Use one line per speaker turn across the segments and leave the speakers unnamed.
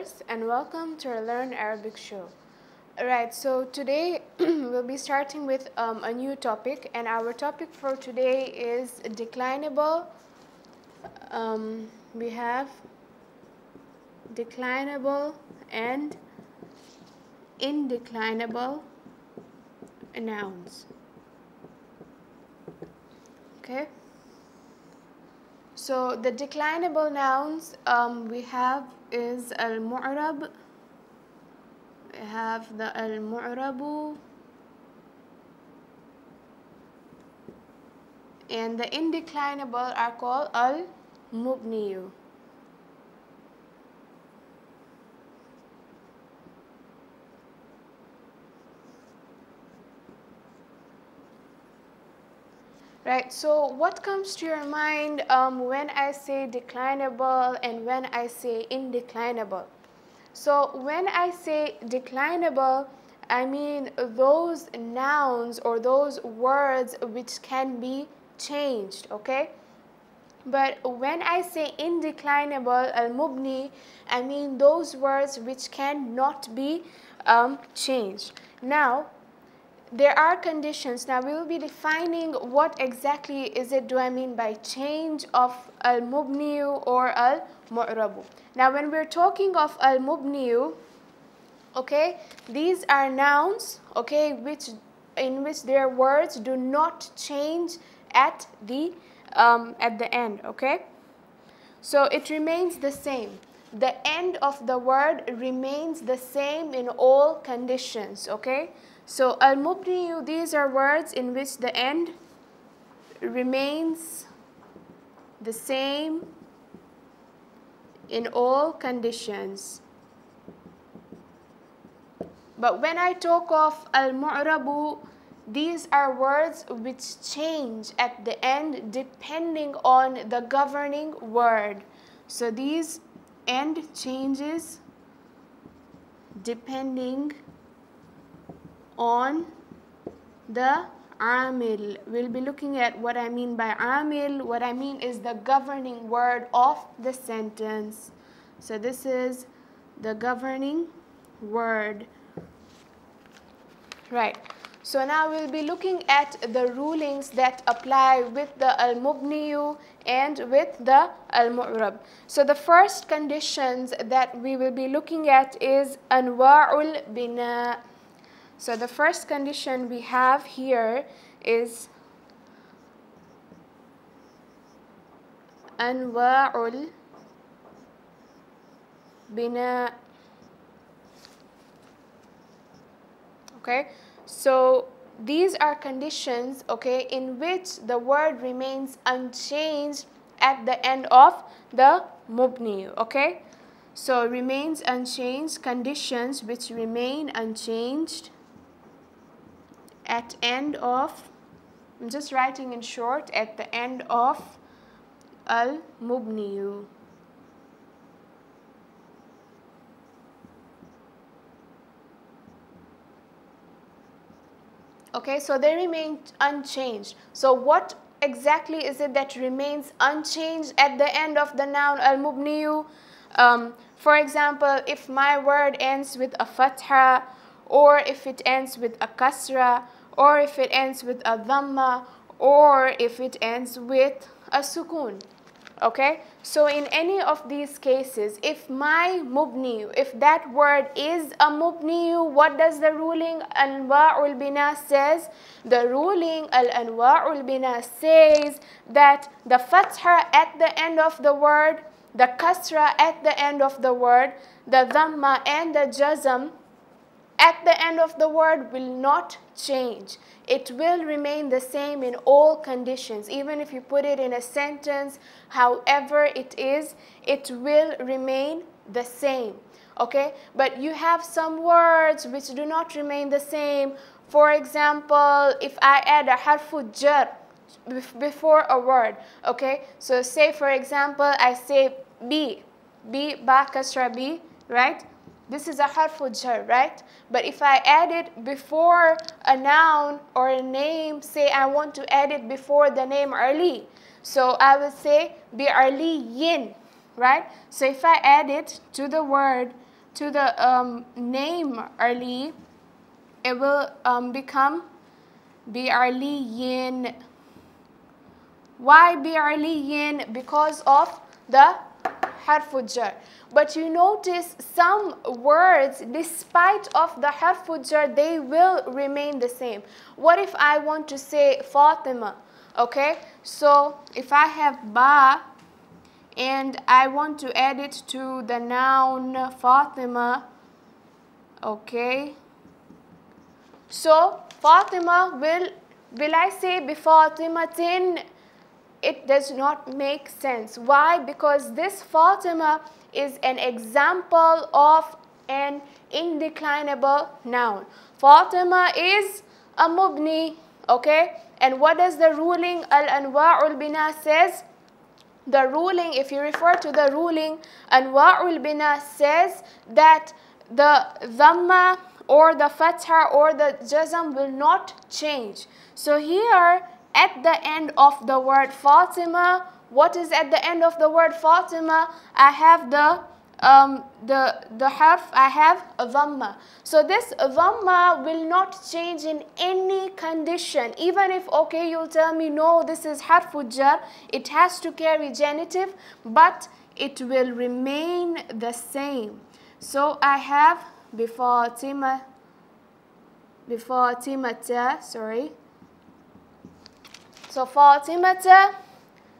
viewers, and welcome to our Learn Arabic show. Alright, so today we'll be starting with a new topic, and our topic for today is declinable. We have declinable and indeclinable nouns. Okay. So the declinable nouns we have is al-mu'rab. We have the al-mu'rabu, and the indeclinable are called al-mubniyu. Right, so what comes to your mind when I say declinable and when I say indeclinable? So when I say declinable, I mean those nouns or those words which can be changed, okay? But when I say indeclinable, al-mubni, I mean those words which cannot be changed. Now, there are conditions. Now we will be defining what exactly do I mean by change of al-mubniyu or al-mu'rabu. Now when we're talking of al-mubniyu, okay, these are nouns, okay, in which their words do not change at the end, okay? So it remains the same. The end of the word remains the same in all conditions, okay? So al-mubniyu, these are words in which the end remains the same in all conditions. But when I talk of al-mu'rabu, these are words which change at the end depending on the governing word. So these end changes depending on the amil. We'll be looking at what I mean by amil. What I mean is the governing word of the sentence. So this is the governing word. Right. So now we'll be looking at the rulings that apply with the al-mubniyu and with the al-mu'rab. So the first conditions that we will be looking at is anwa'ul bina. So the first condition we have here is anwa'ul bina. Okay, so these are conditions, okay, in which the word remains unchanged at the end of the mubni, okay? So remains unchanged, conditions which remain unchanged at end of, I'm just writing in short, at the end of al-mubniyu. Okay, so they remain unchanged. So what exactly is it that remains unchanged at the end of the noun al-mubniyu? For example, if my word ends with a fatha, or if it ends with a kasra, or if it ends with a dhamma, or if it ends with a sukun. Okay, so in any of these cases, if my mubni, if that word is a mubni, what does the ruling anwa'ul bina says? The ruling al-anwa'ul bina says that the fatha at the end of the word, the kasra at the end of the word, the dhamma and the jazm at the end of the word will not change. It will remain the same in all conditions. Even if you put it in a sentence, however it is, it will remain the same. Okay? But you have some words which do not remain the same. For example, if I add a harfu jar before a word, okay? So say for example, I say ba kasra bi, right? This is a harfu jar, right? But if I add it before a noun or a name, say I want to add it before the name Ali. So I will say bi aliyin, right? So if I add it to the word to the name Ali, it will become bi'aliyin. Why bi'aliyin? Because of the harful jar. But you notice some words, despite of the harful jar, they will remain the same. What if I want to say Fatima? Okay, so if I have ba and I want to add it to the noun Fatima, okay, so Fatima will I say bifatimatin? It does not make sense. Why? Because this Fatima is an example of an indeclinable noun. Fatima is a mubni, okay? And what does the ruling al-anwa'ul bina says? The ruling, if you refer to the ruling, anwa'ul bina says that the dhamma or the fatha or the jazm will not change. So here at the end of the word Fatima, what is at the end of the word Fatima? I have the harf, I have a dhamma. So this dhamma will not change in any condition. Even if, okay, you'll tell me, no, this is harful jar, it has to carry genitive, but it will remain the same. So I have bifatimata, sorry. So Fatimata,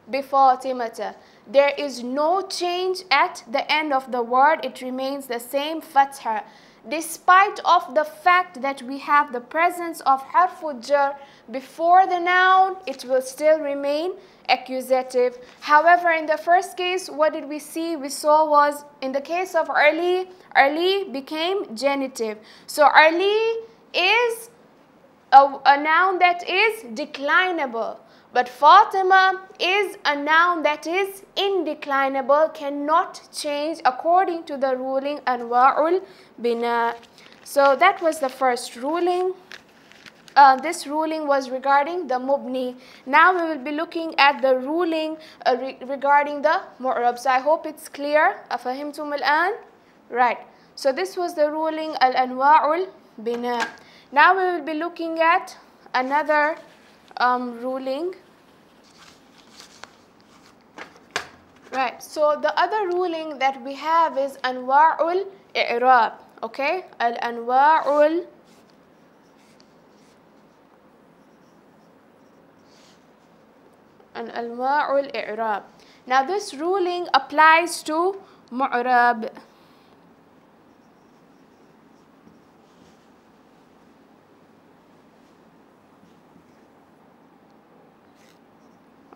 bifatimata. There is no change at the end of the word. It remains the same fatha. Despite of the fact that we have the presence of harful jar before the noun, it will still remain accusative. However, in the first case, what did we see? We saw was in the case of Ali, Ali became genitive. So Ali is a noun that is declinable. But Fatima is a noun that is indeclinable, cannot change according to the ruling Anwa'ul Bina. So that was the first ruling. This ruling was regarding the mubni. Now we will be looking at the ruling regarding the mu'rab. So I hope it's clear. أفهمتم الآن? Right. So this was the ruling al-anwa'ul bina. Now we will be looking at another ruling. Right, so the other ruling that we have is anwa'ul i'rab, okay? Al-anwa'ul i'rab. Now this ruling applies to mu'rab.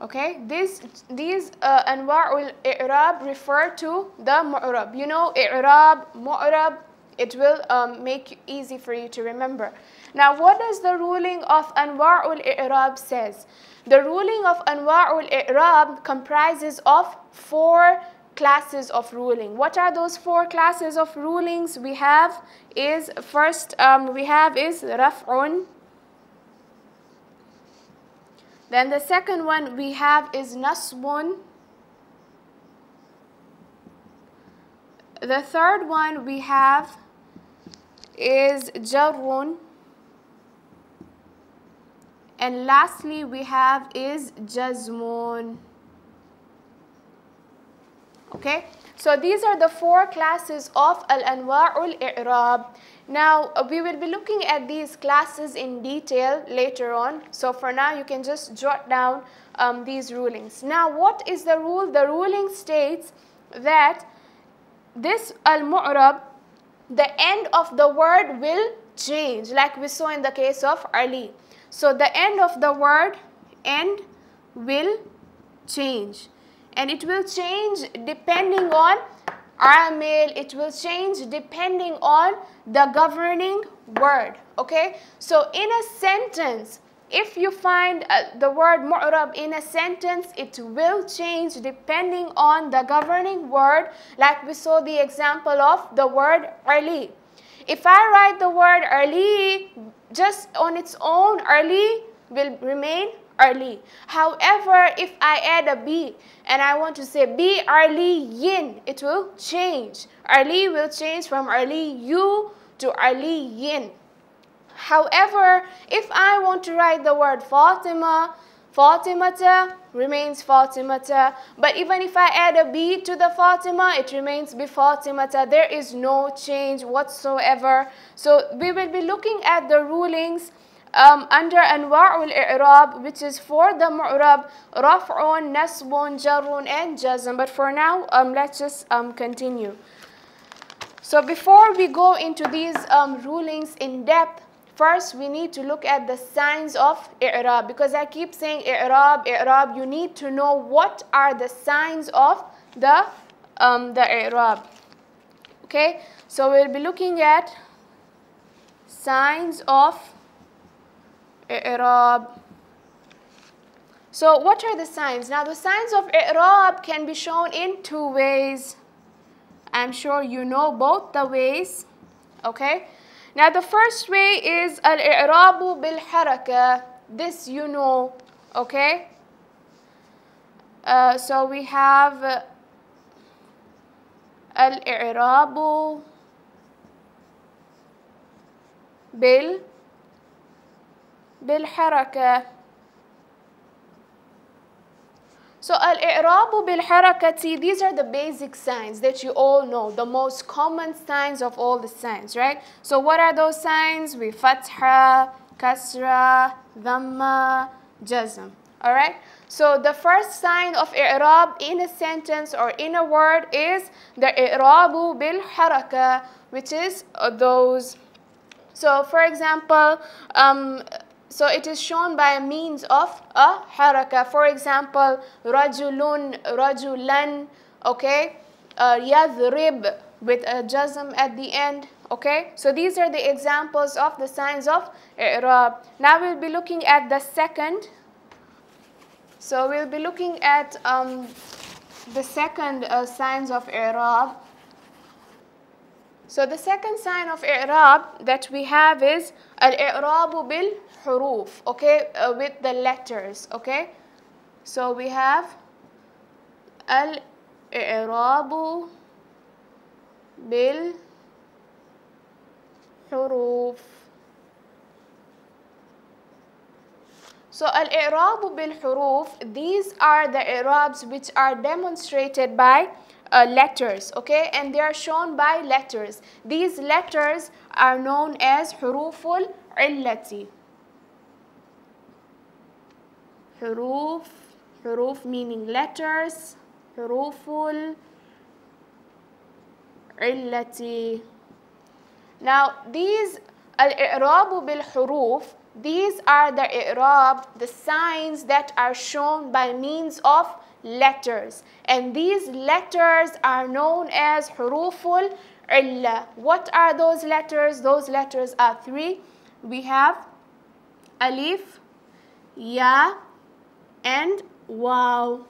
Okay, these anwa'ul i'rab refer to the mu'rab. You know, i'rab, mu'rab, it will make it easy for you to remember. Now, what does the ruling of anwa'ul i'rab says? The ruling of anwa'ul i'rab comprises of 4 classes of ruling. What are those 4 classes of rulings we have? Is first we have is raf'un. Then the second one we have is nasbun. The third one we have is jarrun. And lastly we have is jazmun. Okay, so these are the 4 classes of al-anwa'ul i'rab. Now, we will be looking at these classes in detail later on. So for now, you can just jot down these rulings. Now, what is the rule? The ruling states that this al-mu'rab, the end of the word will change, like we saw in the case of Ali. So the end of the word, end, will change. And it will change depending on amil, it will change depending on the governing word, okay? So in a sentence, if you find the word mu'rab in a sentence, it will change depending on the governing word, like we saw the example of the word Ali. If I write the word Ali just on its own, Ali will remain early. However, if I add a B and I want to say bi arliyin, it will change. Arli will change from early you to arliyin. However, if I want to write the word Fatima, Fatimata remains Fatimata. But even if I add a B to the Fatima, it remains bi Fatimata. There is no change whatsoever. So we will be looking at the rulings under Anwa'ul I'rab, which is for the Mu'rab, Raf'un, Nasbun, Jarrun, and Jazm. But for now, let's just continue. So before we go into these rulings in depth, first, we need to look at the signs of i'rab, because I keep saying i'rab, i'rab. You need to know what are the signs of the i'rab. Okay, so we'll be looking at signs of i'rab. So what are the signs? Now, the signs of i'rab can be shown in two ways. I'm sure you know both the ways. Okay. Now, the first way is al-i'rabu bil-haraka. This you know, okay? So we have al-i'rabu bil-haraka. So al-i'rabu bil-harakati, these are the basic signs that you all know, the most common signs of all the signs, right? So what are those signs? We fatha, kasra, dhamma, jazm, all right? So the first sign of i'rab in a sentence or in a word is the i'rabu bil-haraka, which is those. So for example, so it is shown by a means of a haraka. For example, rajulun, rajulan, okay, yadhrib with a jazm at the end, okay. So these are the examples of the signs of i'rab. Now we'll be looking at the second. So we'll be looking at the second signs of i'rab. So the second sign of i'rab that we have is al-i'rabu bil-huruf, okay, with the letters, okay. So we have al-i'rabu bil-huruf. So al-i'rabu bil-huruf, these are the i'rabs which are demonstrated by letters, okay, and they are shown by letters. These letters are known as huruful illati. Huruf meaning letters, huruful illati. Now these al-i'rabu bil-huruf, these are the i'rab, the signs that are shown by means of letters, and these letters are known as huruful illa. What are those letters? Those letters are three. We have alif, ya, and waw.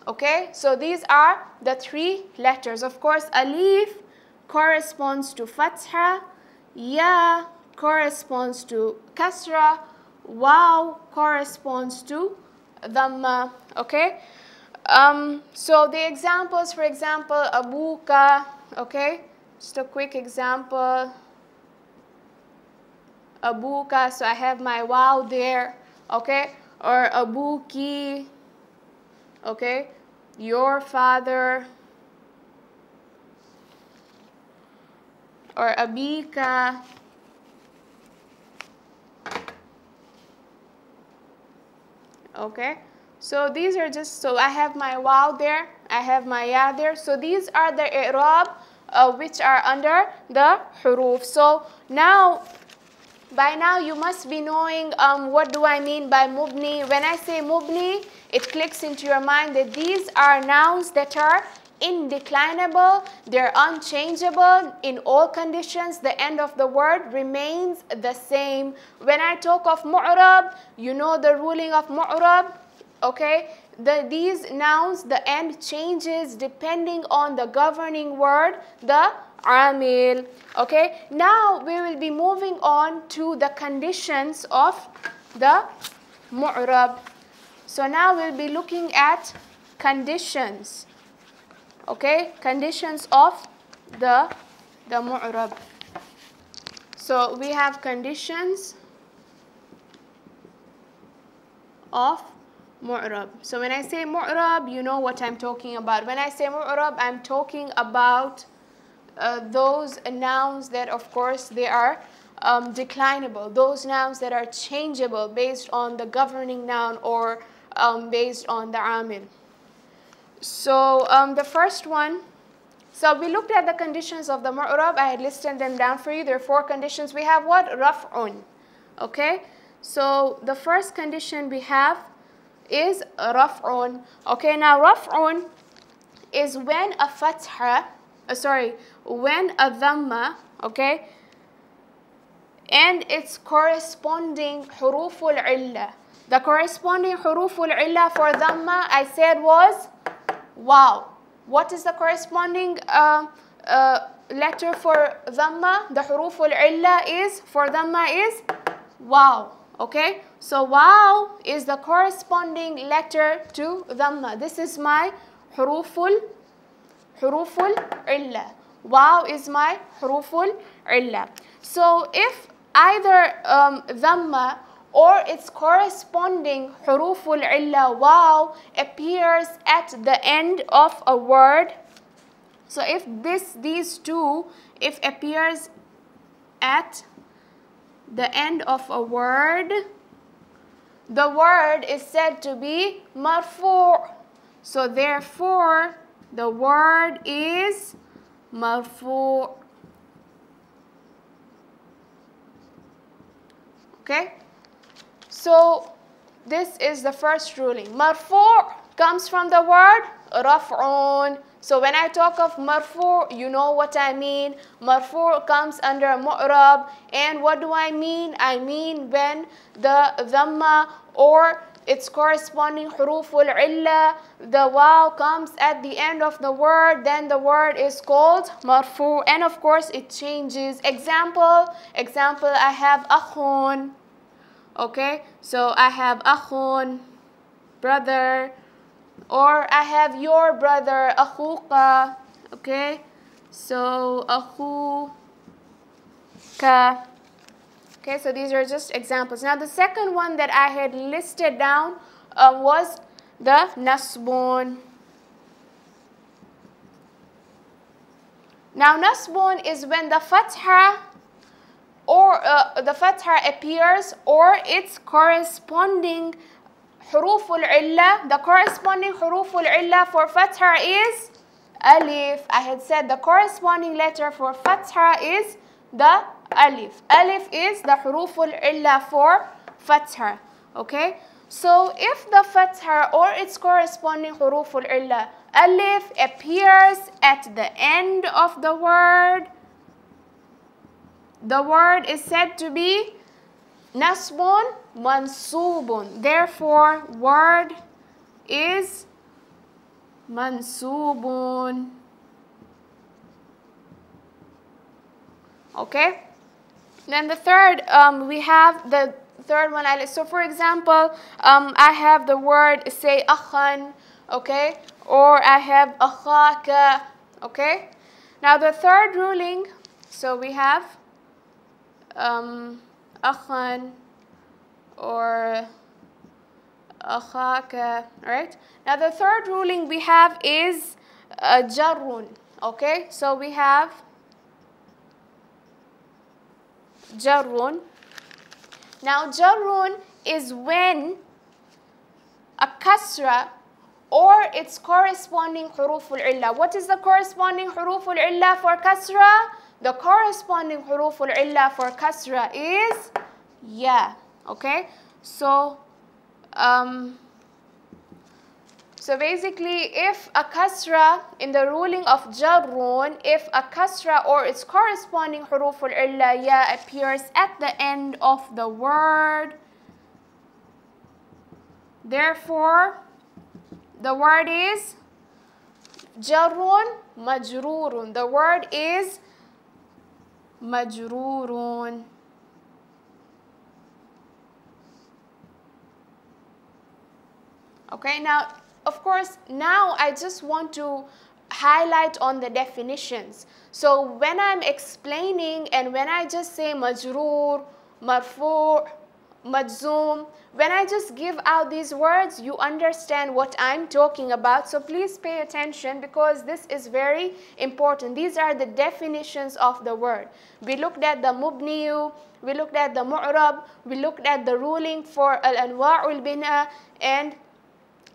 Okay, so these are the three letters. Of course, alif corresponds to fatha, ya corresponds to kasra, waw corresponds to dhamma. Okay. So the examples, for example, abuka, okay, just a quick example, abuka, so I have my waw there, okay, or abuki, okay, your father, or abika, okay. So these are just, so I have my waw there, I have my ya there. So these are the i'rab which are under the huruf. So now, by now you must be knowing what do I mean by mubni. When I say mubni, it clicks into your mind that these are nouns that are indeclinable, they're unchangeable in all conditions. The end of the word remains the same. When I talk of mu'rab, you know the ruling of mu'rab. Okay, these nouns, the end changes depending on the governing word, the amil. Okay, now we will be moving on to the conditions of the mu'rab. So now we'll be looking at conditions. Okay, conditions of the mu'rab. So we have conditions of mu'rab. So when I say mu'rab, you know what I'm talking about. When I say mu'rab, I'm talking about those nouns that, of course, they are declinable. Those nouns that are changeable based on the governing noun or based on the amil. So the first one, so we looked at the conditions of the mu'rab. I had listed them down for you. There are 4 conditions. We have what? Raf'un. Okay? So the first condition we have is raf'un. Okay, now raf'un is when a fatha, when a dhamma, okay, and its corresponding huruful illah. The corresponding huruful illah for dhamma, I said, was wow. What is the corresponding letter for dhamma? The huruful illah is, for dhamma, is wow. Okay, so wow is the corresponding letter to dhamma. This is my huruful illah. Wow is my huruful illah. So if either dhamma or its corresponding huruful illah wow appears at the end of a word, so if these two, if appears at the end of a word, the word is said to be marfu'. So therefore, the word is marfu'. Okay? So this is the first ruling. Marfu' comes from the word raf'un. So when I talk of marfu', you know what I mean. Marfu' comes under mu'rab. And what do I mean? I mean when the dhamma or its corresponding huruful illah, the wow comes at the end of the word, then the word is called marfu'. And of course it changes. Example, I have akhun. Okay, so I have akhun, brother. Or I have your brother, akhuka. Okay, so akhuka. Okay, so these are just examples. Now the second one that I had listed down was the nasbun. Now nasbun is when the fatha or the fatha appears or its corresponding huruful illah. The corresponding huruful illah for fatha is alif. I had said the corresponding letter for fatha is the alif. Alif is the huruful illah for fatha. Okay? So if the fatha or its corresponding huruful illah, alif, appears at the end of the word is said to be nasbun mansubun. Therefore, word is mansubun. Okay? Then the third, we have the third one. So for example, I have the word, say, akhan, okay? Or I have akhaka, okay? Now the third ruling, so we have akhan or akhaka, right? Now the third ruling we have is jarrun, okay? So we have jarrun. Now jarrun is when a kasra or its corresponding huruful illah. What is the corresponding huruful illah for kasra? The corresponding huruful illah for kasra is ya. Okay? So basically, if a kasra in the ruling of jarrun, if a kasra or its corresponding huruful illah ya appears at the end of the word, therefore the word is jarrun majrurun. The word is majrurun. Okay, now, of course, now I just want to highlight on the definitions. So when I'm explaining and when I just say majroor, marfu', majzoom, when I just give out these words, you understand what I'm talking about. So please pay attention because this is very important. These are the definitions of the word. We looked at the mubniyu, we looked at the mu'rab, we looked at the ruling for al-anwa'ul bina and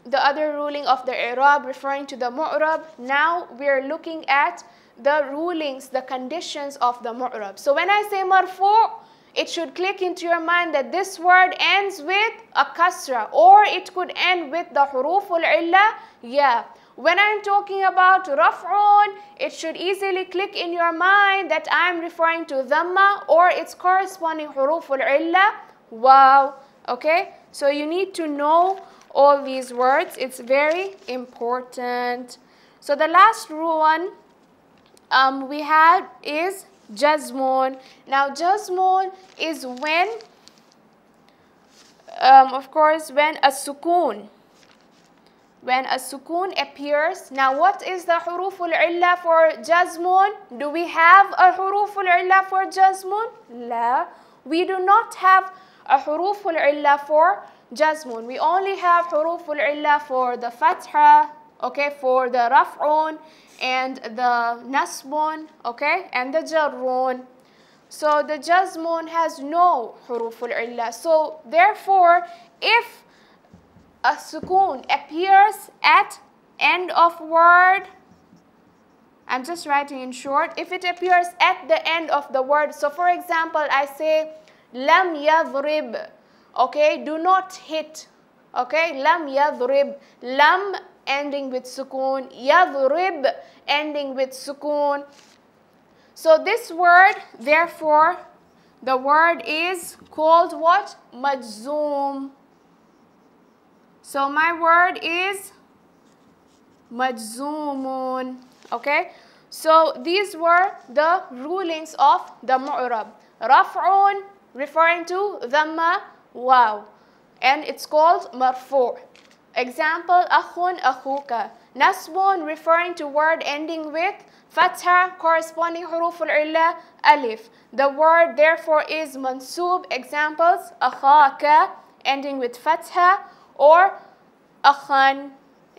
the other ruling of the i'rab referring to the mu'rab. Now we're looking at the rulings, the conditions of the mu'rab. So when I say marfu', it should click into your mind that this word ends with a kasra, or it could end with the huruful illa, yeah. When I'm talking about raf'un, it should easily click in your mind that I'm referring to dhamma or its corresponding huruful illa, wow. Okay, so you need to know all these words. It's very important. So the last one we had is jazmun. Now jazmun is when, of course, when a sukoon appears. Now what is the huruful illa for jazmun? Do we have a huruful illa for jazmun? La, we do not have a huruful illa for jazmun. We only have huruful illa for the fatha, okay, for the raf'un and the nasbun, okay, and the jarrun. So the jazmun has no huruful illa. So therefore, if a sukoon appears at end of word, I'm just writing in short, if it appears at the end of the word, so for example, I say lam yadhrib, okay, do not hit, okay, lam yadhrib, lam ending with sukoon, yadhrib ending with sukoon. So this word, therefore, the word is called what? Majzoom. So my word is majzoomun, okay? So these were the rulings of the mu'rab. Raf'un referring to dhamma, wow, and it's called marfu'. Example, akhun, akhuka. Nasbun referring to word ending with fatha, corresponding huruful illa, alif. The word therefore is mansub. Examples, akhaka ending with fatha, or akhan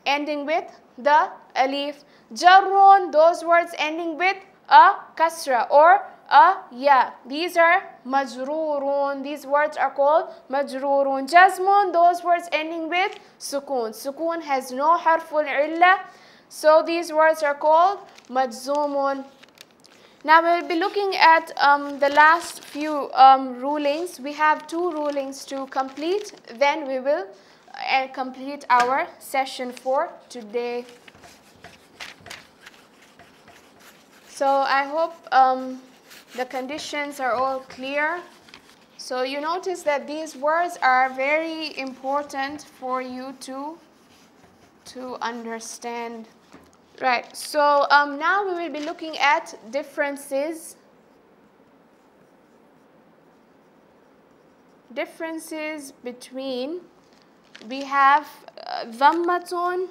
ending with the alif. Jarrun, those words ending with a kasra or a ya. These are majrurun. These words are called majrurun. Jazmun, those words ending with sukoon. Sukoon has no harful illa, so these words are called majzumun. Now we'll be looking at the last few rulings. We have 2 rulings to complete, then we will complete our session for today. So I hope the conditions are all clear. So you notice that these words are very important for you to understand. Right, so now we will be looking at differences. Differences between, we have dhammatun,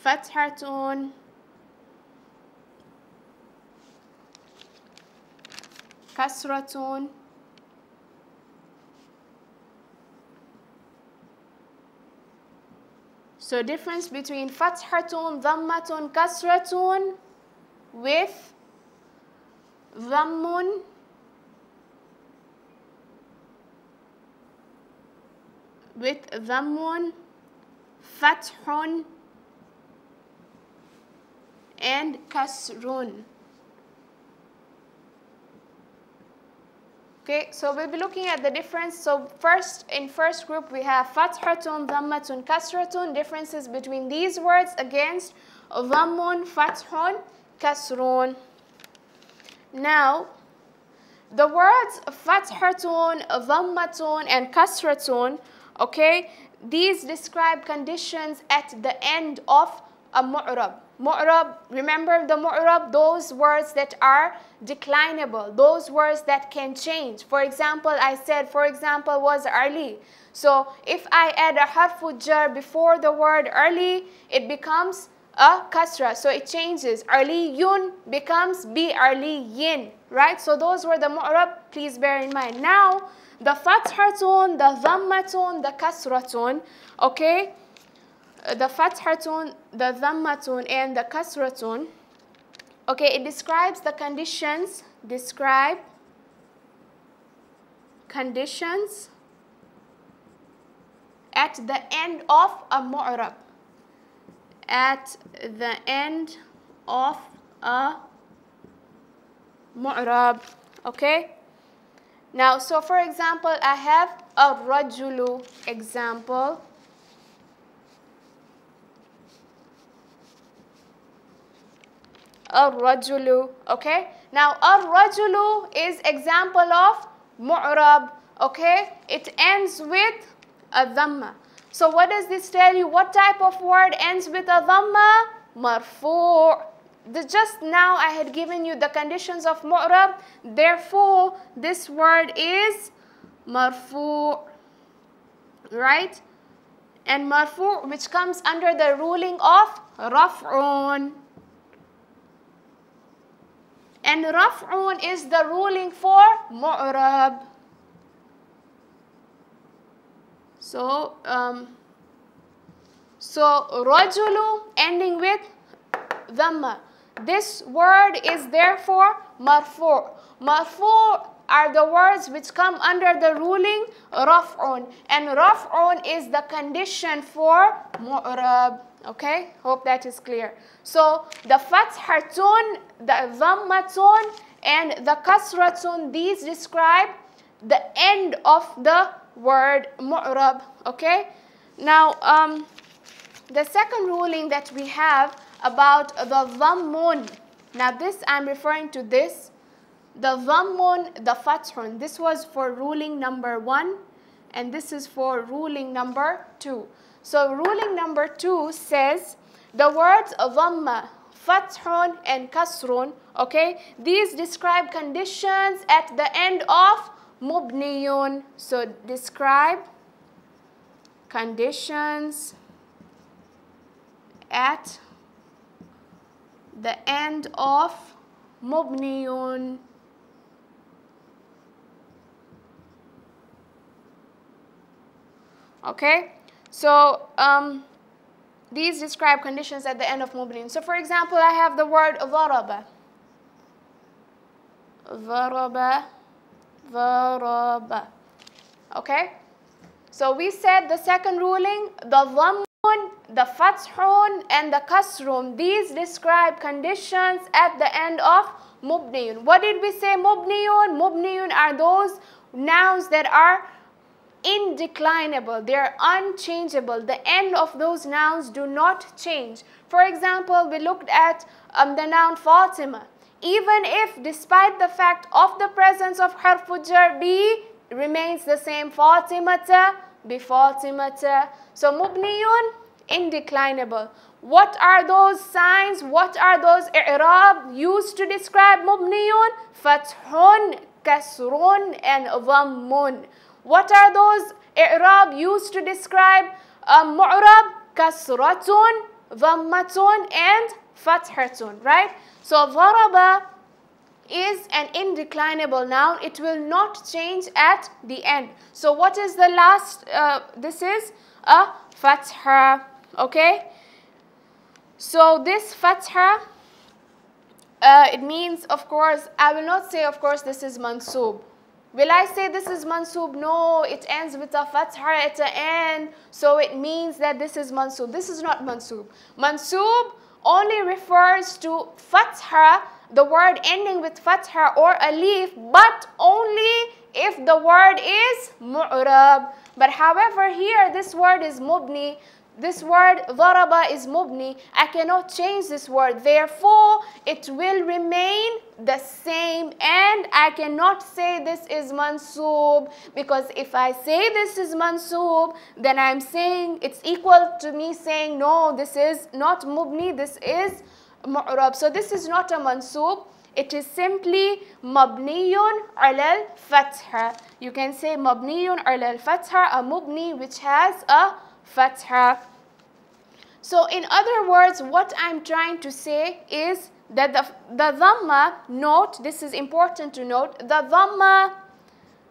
fathatun, kasratun, so difference between fathatun, dhammatun, kasratun with dhammun, fathun, and kasrun. Okay, so we'll be looking at the difference. So first, in first group, we have fathatun, dhammatun, kasratun, differences between these words against dhammun, fathun, kasrun. Now, the words fathatun, dhammatun, and kasratun, okay, these describe conditions at the end of a mu'rab. Mu'rab, remember the mu'rab, those words that are declinable, those words that can change. For example, I said, for example, was Ali. So if I add a harfu jar before the word Ali, it becomes a kasra, so it changes. Aliyun becomes bi aliyin, right? So those were the mu'rab, please bear in mind. Now, the fathatun, the dhammatun, the kasratun, okay? The fathatun, the dhammatun, and the kasratun, okay, it describes the conditions, describe conditions at the end of a mu'rab. At the end of a mu'rab, okay? Now, so for example, I have a rajulu example. Ar-rajulu, okay? Now, ar-rajulu is example of mu'rab, okay? It ends with a dhamma. So what does this tell you? What type of word ends with a dhamma? Marfu'. Just now I had given you the conditions of mu'rab. Therefore, this word is marfu', right? And marfu', which comes under the ruling of raf'un. And raf'un is the ruling for mu'rab. So rajulu ending with dhamma. This word is therefore marfu'. Marfu' are the words which come under the ruling raf'un. And raf'un is the condition for mu'rab. Okay, hope that is clear. So the fathatun, the dhammatun, and the kasratun, these describe the end of the word mu'rab, okay? Now, the second ruling that we have about the dhammun. Now, this I'm referring to this. The dhammun, the fathun. This was for ruling number 1, and this is for ruling number 2. So, ruling number 2 says the words dhamma, fathun, and kasrun, okay? These describe conditions at the end of mubniyun. So describe conditions at the end of mubniyun. Okay, so these describe conditions at the end of mubniyun. So for example, I have the word dharaba. Dharaba. Dharaba. Okay, so we said the second ruling, the dhammun, the fathun, and the kasrun, these describe conditions at the end of mubniyun. What did we say? Mubniyun. Mubniyun are those nouns that are indeclinable, they are unchangeable. The end of those nouns do not change. For example, we looked at the noun Fatima. Even if, despite the fact of the presence of harfu jar, B remains the same, Fatimata bi Fatimata. So mubniyun, indeclinable. What are those signs? What are those i'rab used to describe mubniyun? Fathun, kasrun, and dhammun. What are those i'rab used to describe mu'rab? Kasratun, dhammatun, and fathatun, right? So dharaba is an indeclinable noun. It will not change at the end. So what is the last? This is a fatha, okay? So this fatha, it means, of course, I will not say, of course, this is mansub. Will I say this is mansub? No, it ends with a fatha at the end, so it means that this is mansub. This is not mansub. Mansub only refers to fatha, the word ending with fatha or alif, but only if the word is mu'rab. But however, here this word is mubni, This word ضرب is mubni. I cannot change this word. Therefore, it will remain the same. And I cannot say this is mansoob, because if I say this is mansoob, then I'm saying it's equal to me saying, no, this is not mubni, this is mu'rab. So this is not a mansoob. It is simply mabniyun ala al-fatha. You can say mabniyun ala al-fatha, a mubni which has a fatha. So in other words, what I'm trying to say is that the dhamma, note, this is important to note, the dhamma,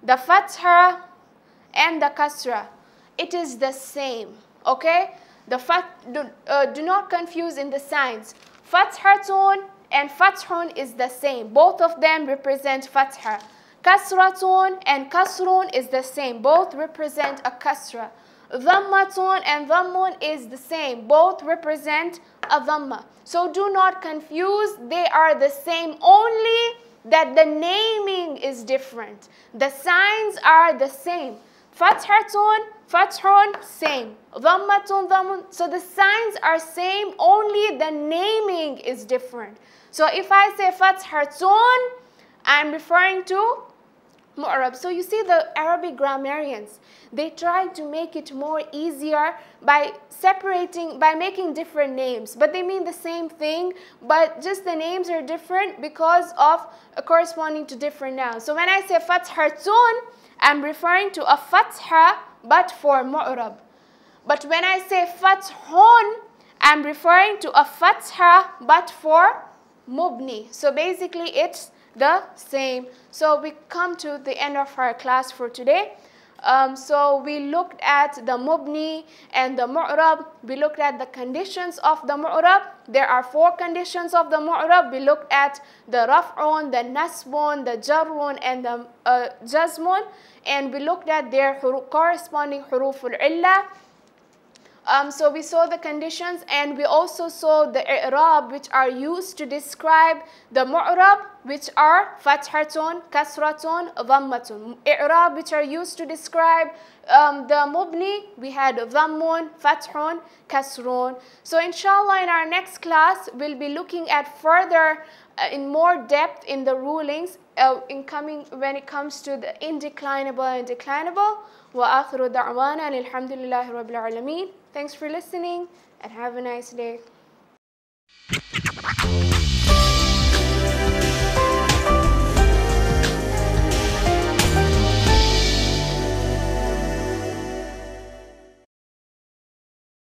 the fatha, and the kasra, it is the same, okay? Do not confuse in the signs. Fathatun and fathun is the same. Both of them represent fatha. Kasratun and kasrun is the same. Both represent a kasra. Dhammatun and dhammun is the same. Both represent a dhamma. So do not confuse. They are the same, only that the naming is different. The signs are the same. Fathatun, fathun, same. Dhammatun, dhammun. So the signs are same, only the naming is different. So if I say fathatun, I'm referring to mu'rab. So you see, the Arabic grammarians, they try to make it more easier by separating, by making different names, but they mean the same thing, but just the names are different because of corresponding to different nouns. So when I say fathatun, I'm referring to a fatha but for mu'rab. But when I say fathun, I'm referring to a fatha but for mubni. So basically it's the same. So we come to the end of our class for today. So we looked at the mubni and the mu'rab. We looked at the conditions of the mu'rab. There are 4 conditions of the mu'rab. We looked at the raf'un, the nasbun, the jarrun, and the jazmun. And we looked at their corresponding huruful illah. So we saw the conditions, and we also saw the i'rab, which are used to describe the mu'rab, which are fathatun, kasratun, dhammatun. I'rab, which are used to describe the mubni, we had dhammun, fathun, kasrun. So inshallah, in our next class, we'll be looking at further in more depth in the rulings when it comes to the indeclinable and declinable. وآخر دعوانا الحمد لله رب العالمين. Thanks for listening and have a nice day.